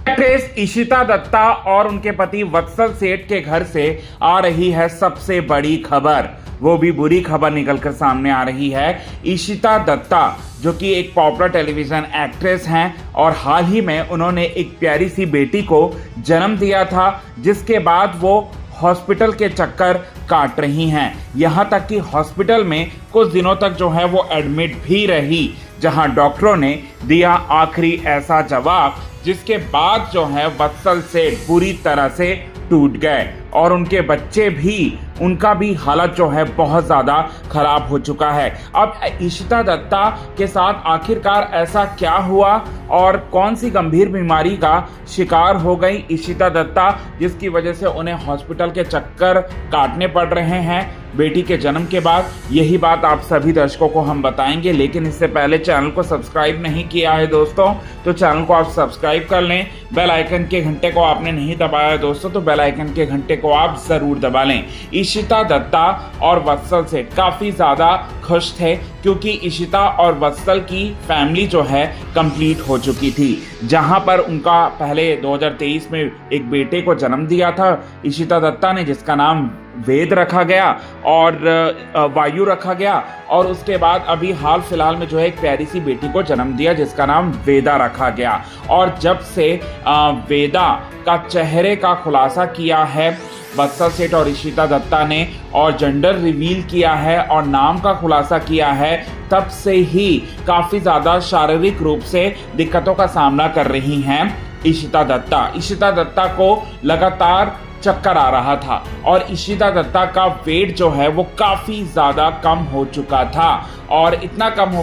Actress Ishita Dutta और उनके पति वत्सल सेठ के घर से आ रही है सबसे बड़ी खबर। वो भी बुरी खबर निकलकर सामने आ रही है। इशिता दत्ता जो कि एक पॉपुलर टेलीविजन एक्ट्रेस हैं और हाल ही में उन्होंने एक प्यारी सी बेटी को जन्म दिया था, जिसके बाद वो हॉस्पिटल के चक्कर काट रही हैं। यहां तक कि हॉस्पिटल में कुछ दिनों तक जो है वो एडमिट भी रही, जहां डॉक्टरों ने दिया आखिरी ऐसा जवाब जिसके बाद जो है वत्सल सेठ पूरी तरह से टूट गए और उनके बच्चे भी, उनका भी हालत जो है बहुत ज़्यादा खराब हो चुका है। अब इशिता दत्ता के साथ आखिरकार ऐसा क्या हुआ और कौन सी गंभीर बीमारी का शिकार हो गई इशिता दत्ता, जिसकी वजह से उन्हें हॉस्पिटल के चक्कर काटने पड़ रहे हैं बेटी के जन्म के बाद, यही बात आप सभी दर्शकों को हम बताएंगे। लेकिन इससे पहले चैनल को सब्सक्राइब नहीं किया है दोस्तों, तो चैनल को आप सब्सक्राइब कर लें। बेल आइकन के घंटे को आपने नहीं दबाया है दोस्तों, तो बेल आइकन के घंटे को आप जरूर दबा लें। इशिता दत्ता और वत्सल से काफी ज्यादा खुश थे क्योंकि इशिता और वत्सल की फैमिली जो है कंप्लीट हो चुकी थी, जहां पर उनका पहले 2023 में एक बेटे को जन्म दिया था इशिता दत्ता ने, जिसका नाम वेद रखा गया और वायु रखा गया, और उसके बाद अभी हाल फिलहाल में जो है एक प्यारी सी बेटी को जन्म दिया जिसका नाम वेदा रखा गया। और जब से वेदा का चेहरे का खुलासा किया है वत्सल सेठ और इशिता दत्ता ने और जेंडर रिवील किया है और नाम का खुलासा किया है, तब से ही काफ़ी ज़्यादा शारीरिक रूप से दिक्कतों का सामना कर रही हैं इशिता दत्ता। इशिता दत्ता को लगातार चक्कर आ रहा था और इशिता दत्ता का वेट जो है वो काफ़ी ज़्यादा कम हो चुका था, और इतना कम हो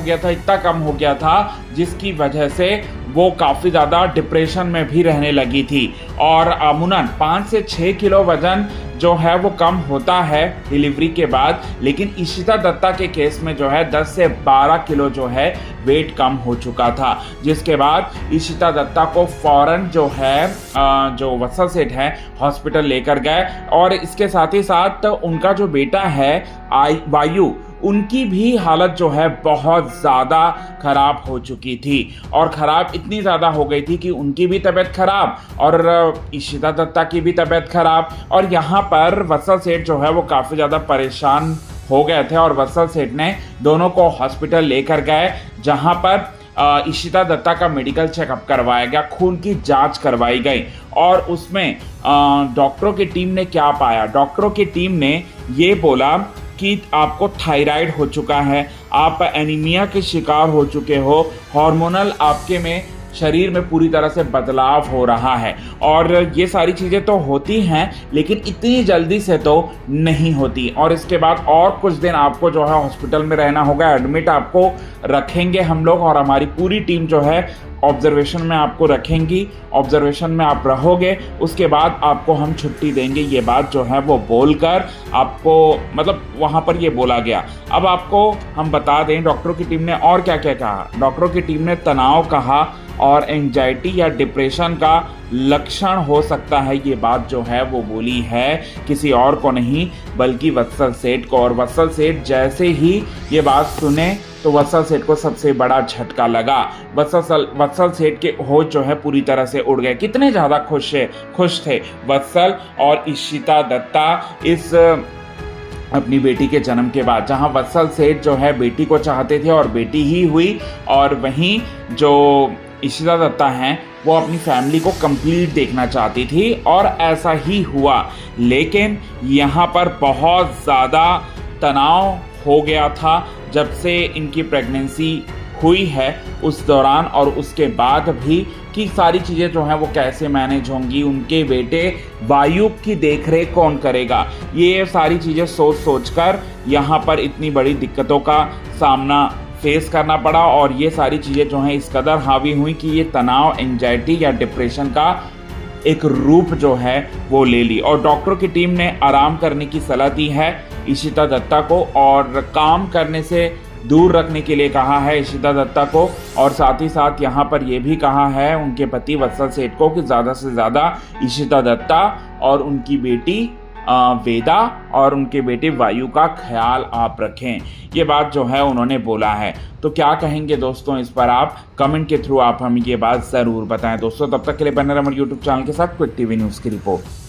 गया था जिसकी वजह से वो काफ़ी ज़्यादा डिप्रेशन में भी रहने लगी थी। और अमूमन 5 से 6 किलो वजन जो है वो कम होता है डिलीवरी के बाद, लेकिन इशिता दत्ता के केस में जो है 10 से 12 किलो जो है वेट कम हो चुका था, जिसके बाद इशिता दत्ता को फौरन जो है जो वत्सल सेठ है हॉस्पिटल लेकर गए। और इसके साथ ही साथ उनका जो बेटा है वायु, उनकी भी हालत जो है बहुत ज़्यादा खराब हो चुकी थी, और ख़राब इतनी ज़्यादा हो गई थी कि उनकी भी तबीयत खराब और इशिता दत्ता की भी तबीयत खराब। और यहाँ पर वत्सल सेठ जो है वो काफ़ी ज़्यादा परेशान हो गए थे और वत्सल सेठ ने दोनों को हॉस्पिटल लेकर गए, जहाँ पर इशिता दत्ता का मेडिकल चेकअप करवाया गया, खून की जांच करवाई गई। और उसमें डॉक्टरों की टीम ने क्या पाया, डॉक्टरों की टीम ने ये बोला कि आपको थायराइड हो चुका है, आप एनीमिया के शिकार हो चुके हो, हार्मोनल आपके में शरीर में पूरी तरह से बदलाव हो रहा है। और ये सारी चीज़ें तो होती हैं लेकिन इतनी जल्दी से तो नहीं होती, और इसके बाद और कुछ दिन आपको जो है हॉस्पिटल में रहना होगा, एडमिट आपको रखेंगे हम लोग, और हमारी पूरी टीम जो है ऑब्जर्वेशन में आपको रखेंगी, ऑब्जर्वेशन में आप रहोगे, उसके बाद आपको हम छुट्टी देंगे। ये बात जो है वो बोलकर आपको, मतलब वहाँ पर ये बोला गया। अब आपको हम बता दें डॉक्टरों की टीम ने और क्या क्या कहा। डॉक्टरों की टीम ने तनाव कहा और एंजाइटी या डिप्रेशन का लक्षण हो सकता है, ये बात जो है वो बोली है किसी और को नहीं बल्कि वत्सल सेठ को। और वत्सल सेठ जैसे ही ये बात सुने तो वत्सल सेठ को सबसे बड़ा झटका लगा। वत्सल सेठ के होश जो है पूरी तरह से उड़ गए। कितने ज़्यादा खुश थे वत्सल और इशिता दत्ता इस अपनी बेटी के जन्म के बाद, जहां वत्सल सेठ जो है बेटी को चाहते थे और बेटी ही हुई, और वहीं जो इशिता दत्ता हैं वो अपनी फैमिली को कंप्लीट देखना चाहती थी और ऐसा ही हुआ। लेकिन यहाँ पर बहुत ज़्यादा तनाव हो गया था जब से इनकी प्रेगनेंसी हुई है उस दौरान, और उसके बाद भी कि सारी चीज़ें जो हैं वो कैसे मैनेज होंगी, उनके बेटे वायु की देखरेख कौन करेगा, ये सारी चीज़ें सोच कर यहाँ पर इतनी बड़ी दिक्कतों का सामना फेस करना पड़ा। और ये सारी चीज़ें जो हैं इस कदर हावी हुई कि ये तनाव, एंजाइटी या डिप्रेशन का एक रूप जो है वो ले ली। और डॉक्टरों की टीम ने आराम करने की सलाह दी है इशिता दत्ता को, और काम करने से दूर रखने के लिए कहा है इशिता दत्ता को, और साथ ही साथ यहाँ पर यह भी कहा है उनके पति वत्सल सेठ को कि ज़्यादा से ज़्यादा इशिता दत्ता और उनकी बेटी वेदा और उनके बेटे वायु का ख्याल आप रखें। ये बात जो है उन्होंने बोला है। तो क्या कहेंगे दोस्तों इस पर आप कमेंट के थ्रू आप हमें ये बात ज़रूर बताएं दोस्तों। तब तक के लिए बने रहें हमारे यूट्यूब चैनल के साथ क्विक टीवी न्यूज़ की रिपोर्ट।